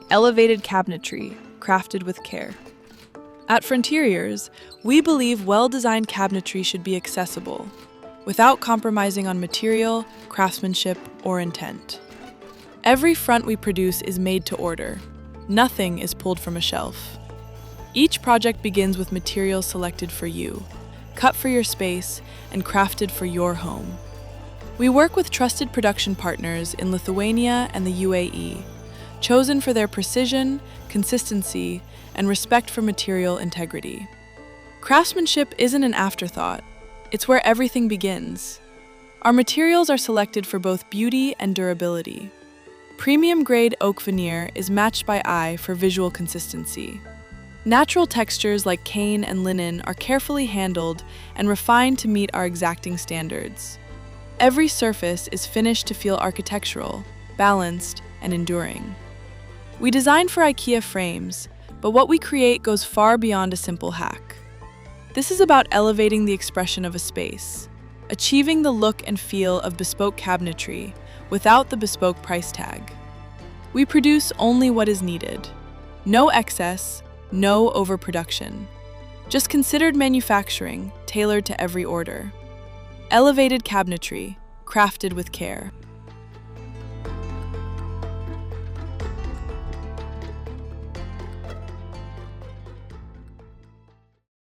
Elevated cabinetry, crafted with care. At Fronteriors, we believe well-designed cabinetry should be accessible, without compromising on material, craftsmanship, or intent. Every front we produce is made to order. Nothing is pulled from a shelf. Each project begins with materials selected for you, cut for your space, and crafted for your home. We work with trusted production partners in Lithuania and the UAE, chosen for their precision, consistency, and respect for material integrity. Craftsmanship isn't an afterthought, it's where everything begins. Our materials are selected for both beauty and durability. Premium-grade oak veneer is matched by eye for visual consistency. Natural textures like cane and linen are carefully handled and refined to meet our exacting standards. Every surface is finished to feel architectural, balanced, and enduring. We design for IKEA frames, but what we create goes far beyond a simple hack. This is about elevating the expression of a space, achieving the look and feel of bespoke cabinetry without the bespoke price tag. We produce only what is needed. No excess, no overproduction. Just considered manufacturing, tailored to every order. Elevated cabinetry, crafted with care.